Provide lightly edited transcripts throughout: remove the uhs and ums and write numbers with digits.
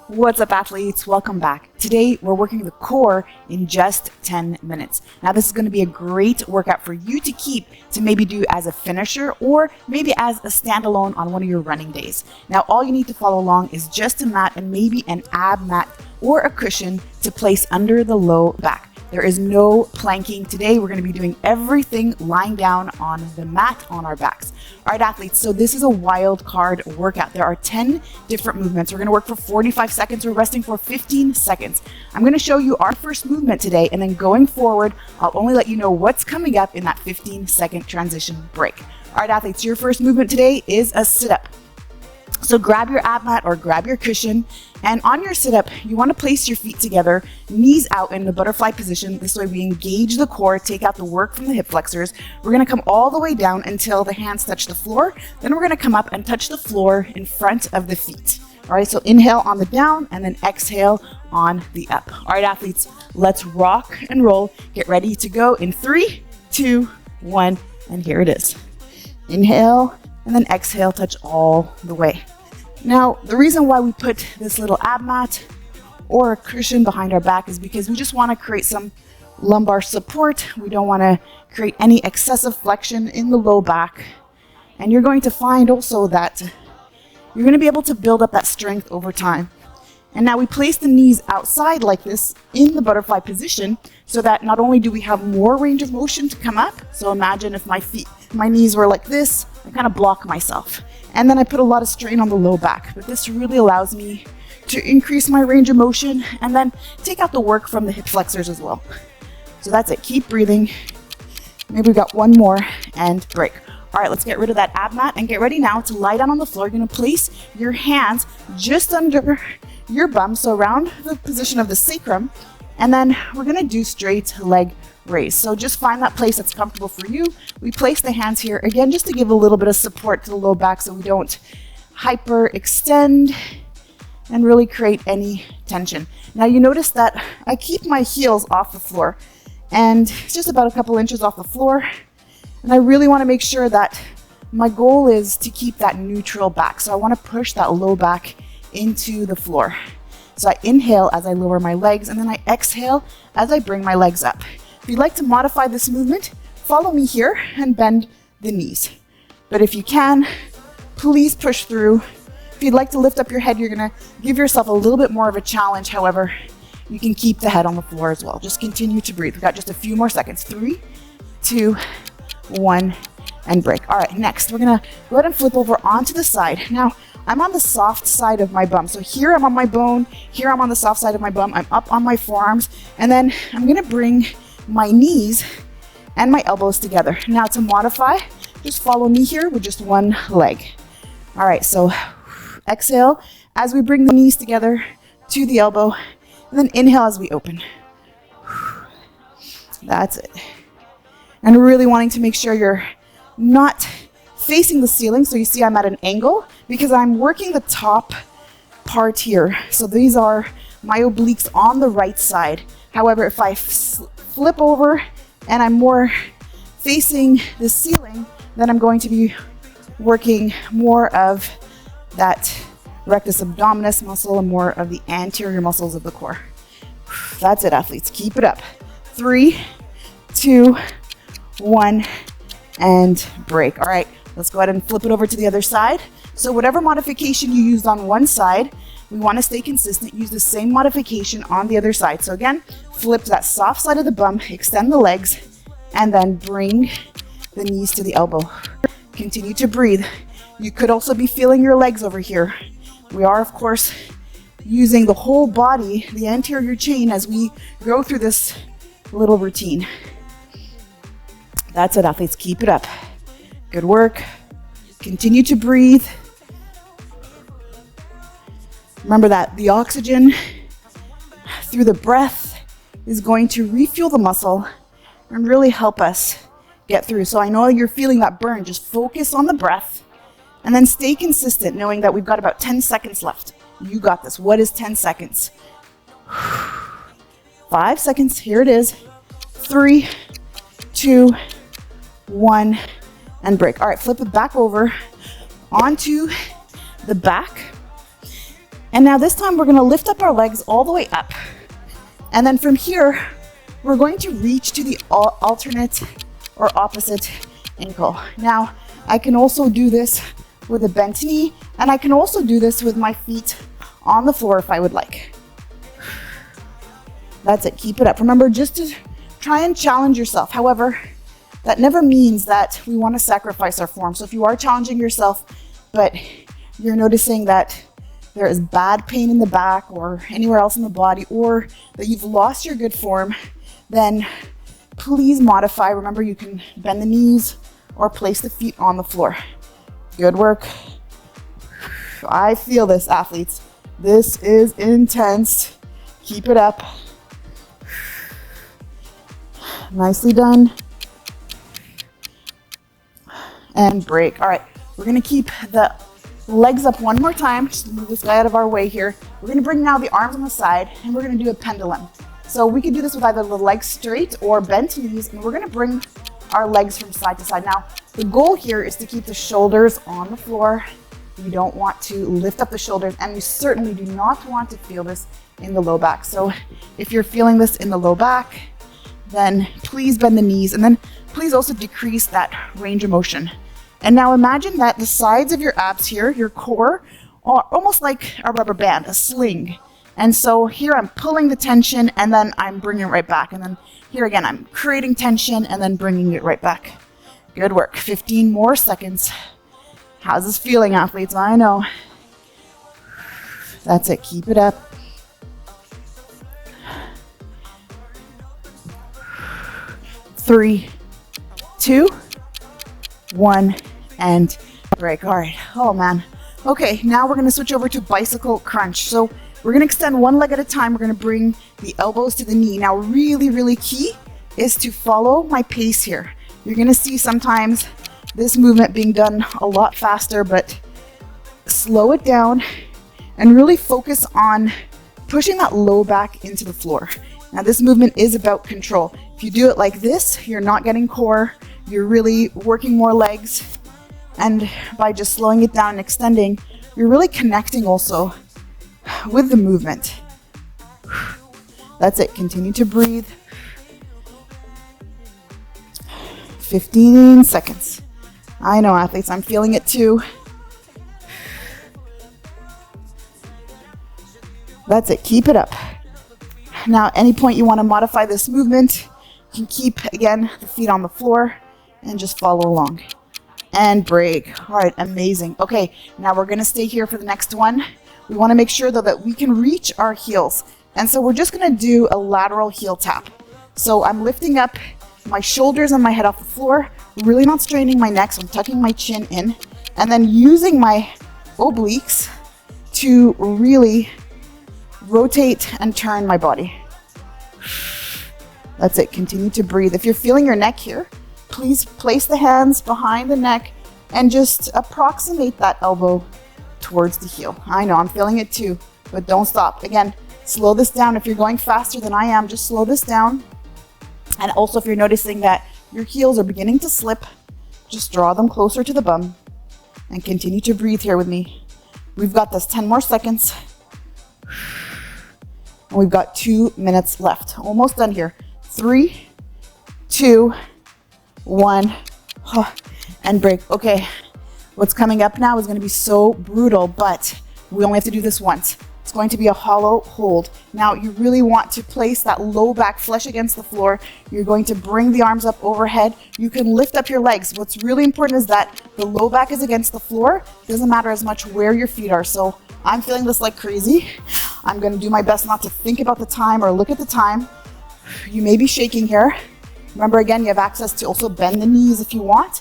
What's up, athletes? Welcome back. Today, we're working the core in just 10 minutes. Now, this is going to be a great workout for you to keep to maybe do as a finisher or maybe as a standalone on one of your running days. Now, all you need to follow along is just a mat and maybe an ab mat or a cushion to place under the low back. There is no planking today. We're going to be doing everything lying down on the mat on our backs. All right, athletes, so this is a wild card workout. There are 10 different movements. We're going to work for 45 seconds. We're resting for 15 seconds. I'm going to show you our first movement today, and then going forward, I'll only let you know what's coming up in that 15-second transition break. All right, athletes, your first movement today is a sit-up. So grab your ab mat or grab your cushion, and on your sit-up, you want to place your feet together, knees out in the butterfly position. This way we engage the core, take out the work from the hip flexors. We're going to come all the way down until the hands touch the floor. Then we're going to come up and touch the floor in front of the feet. All right, so inhale on the down and then exhale on the up. All right, athletes, let's rock and roll. Get ready to go in 3, 2, 1, and here it is. Inhale and then exhale, touch all the way. Now, the reason why we put this little ab mat or a cushion behind our back is because we just want to create some lumbar support. We don't want to create any excessive flexion in the low back. And you're going to find also that you're going to be able to build up that strength over time. And now we place the knees outside like this in the butterfly position so that not only do we have more range of motion to come up, so imagine if my knees were like this, I kind of block myself. And then I put a lot of strain on the low back, but this really allows me to increase my range of motion and then take out the work from the hip flexors as well. So that's it, keep breathing. Maybe we got one more and break. All right, let's get rid of that ab mat and get ready now to lie down on the floor. You're gonna place your hands just under your bum, so around the position of the sacrum, and then we're gonna do straight leg raise. So just find that place that's comfortable for you. We place the hands here, again, just to give a little bit of support to the low back so we don't hyperextend and really create any tension. Now you notice that I keep my heels off the floor, and it's just about a couple inches off the floor. And I really wanna make sure that my goal is to keep that neutral back. So I wanna push that low back into the floor. So I inhale as I lower my legs, and then I exhale as I bring my legs up. If you'd like to modify this movement, follow me here and bend the knees. But if you can, please push through. If you'd like to lift up your head, you're gonna give yourself a little bit more of a challenge. However, you can keep the head on the floor as well. Just continue to breathe. We've got just a few more seconds. 3, 2, 1, and break. All right, next, we're gonna go ahead and flip over onto the side. Now, I'm on the soft side of my bum. So here I'm on my bone, here I'm on the soft side of my bum, I'm up on my forearms, and then I'm gonna bring my knees and my elbows together. Now to modify, just follow me here with just one leg. All right, so exhale as we bring the knees together to the elbow, and then inhale as we open. That's it. And really wanting to make sure you're not facing the ceiling. So you see I'm at an angle because I'm working the top part here. So these are my obliques on the right side. However, if I flip over and I'm more facing the ceiling, then I'm going to be working more of that rectus abdominis muscle and more of the anterior muscles of the core. That's it, athletes. Keep it up. 3, 2, 1, and break. All right, let's go ahead and flip it over to the other side. So whatever modification you used on one side, we want to stay consistent. Use the same modification on the other side. So again, flip that soft side of the bum, extend the legs, and then bring the knees to the elbow. Continue to breathe. You could also be feeling your legs over here. We are, of course, using the whole body, the anterior chain, as we go through this little routine. That's it, athletes. Keep it up. Good work. Continue to breathe. Remember that the oxygen through the breath is going to refuel the muscle and really help us get through. So I know you're feeling that burn. Just focus on the breath and then stay consistent, knowing that we've got about 10 seconds left. You got this. What is 10 seconds? 5 seconds. Here it is. 3, 2, 1, and break. All right, flip it back over onto the back. And now this time we're gonna lift up our legs all the way up. And then from here, we're going to reach to the alternate or opposite ankle. Now, I can also do this with a bent knee, and I can also do this with my feet on the floor if I would like. That's it, keep it up. Remember, just to try and challenge yourself. However, that never means that we want to sacrifice our form. So if you are challenging yourself, but you're noticing that there is bad pain in the back or anywhere else in the body, or that you've lost your good form, then please modify. Remember, you can bend the knees or place the feet on the floor. Good work. I feel this, athletes. This is intense. Keep it up. Nicely done. And break. All right, we're gonna keep the legs up one more time. Just move this guy out of our way here. We're gonna bring now the arms on the side, and we're gonna do a pendulum. So we could do this with either the legs straight or bent knees, and we're gonna bring our legs from side to side. Now, the goal here is to keep the shoulders on the floor. You don't want to lift up the shoulders, and you certainly do not want to feel this in the low back. So if you're feeling this in the low back, then please bend the knees, and then please also decrease that range of motion. And now imagine that the sides of your abs here, your core, are almost like a rubber band, a sling. And so here I'm pulling the tension, and then I'm bringing it right back. And then here again, I'm creating tension and then bringing it right back. Good work. 15 more seconds. How's this feeling, athletes? I know. That's it. Keep it up. Three, two, one, and break. All right. Oh, man. Okay, now we're going to switch over to bicycle crunch. So we're going to extend one leg at a time. We're going to bring the elbows to the knee. Now, really, really key is to follow my pace here. You're going to see sometimes this movement being done a lot faster, but slow it down and really focus on pushing that low back into the floor. Now, this movement is about control. If you do it like this, you're not getting core. You're really working more legs. And by just slowing it down and extending, you're really connecting also with the movement. That's it. Continue to breathe. 15 seconds. I know, athletes, I'm feeling it too. That's it. Keep it up. Now, at any point you want to modify this movement, you can keep, again, the feet on the floor and just follow along. And break. All right, amazing. Okay, now we're going to stay here for the next one. We want to make sure, though, that we can reach our heels. And so we're just going to do a lateral heel tap. So I'm lifting up my shoulders and my head off the floor, really not straining my neck, so I'm tucking my chin in, and then using my obliques to really rotate and turn my body. That's it. Continue to breathe. If you're feeling your neck here, please place the hands behind the neck and just approximate that elbow towards the heel. I know, I'm feeling it too, but don't stop. Again, slow this down. If you're going faster than I am, just slow this down. And also, if you're noticing that your heels are beginning to slip, just draw them closer to the bum and continue to breathe here with me. We've got this. 10 more seconds. And we've got 2 minutes left. Almost done here. 3, 2, 1, and break. Okay, what's coming up now is going to be so brutal, but we only have to do this once. It's going to be a hollow hold. Now, you really want to place that low back flush against the floor. You're going to bring the arms up overhead. You can lift up your legs. What's really important is that the low back is against the floor. It doesn't matter as much where your feet are. So I'm feeling this like crazy. I'm going to do my best not to think about the time or look at the time. You may be shaking here. Remember, again, you have access to also bend the knees if you want.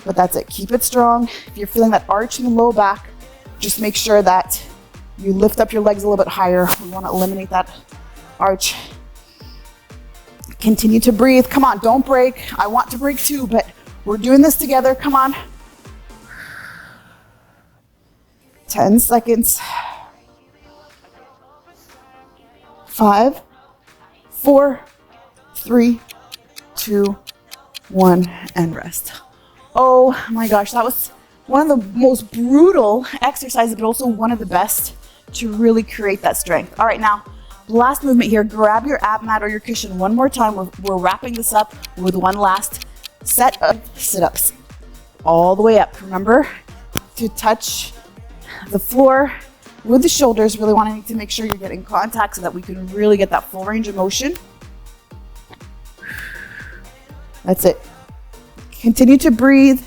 But that's it. Keep it strong. If you're feeling that arch in the low back, just make sure that you lift up your legs a little bit higher. We want to eliminate that arch. Continue to breathe. Come on, don't break. I want to break too, but we're doing this together. Come on. 10 seconds. 5, 4, 3, 2, 1, and rest. Oh my gosh, that was one of the most brutal exercises, but also one of the best to really create that strength. All right, now, last movement here. Grab your ab mat or your cushion one more time. We're wrapping this up with one last set of sit-ups. All the way up. Remember to touch the floor with the shoulders, really wanting to make sure you're getting contact so that we can really get that full range of motion. That's it. Continue to breathe.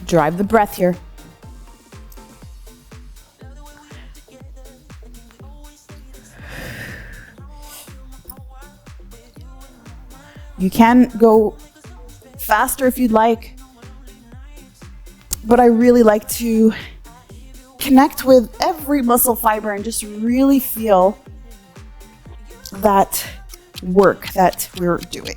Drive the breath here. You can go faster if you'd like, but I really like to connect with every muscle fiber and just really feel that work that we're doing.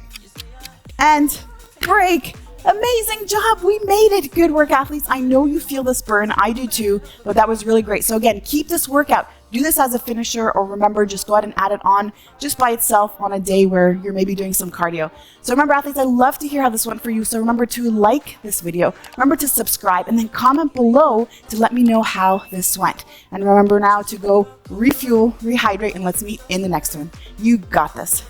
And break. Amazing job. We made it. Good work, athletes. I know you feel this burn. I do too, but that was really great. So again, keep this workout. Do this as a finisher, or remember, just go ahead and add it on just by itself on a day where you're maybe doing some cardio. So remember, athletes, I love to hear how this went for you. So remember to like this video, remember to subscribe, and then comment below to let me know how this went. And remember now to go refuel, rehydrate, and let's meet in the next one. You got this.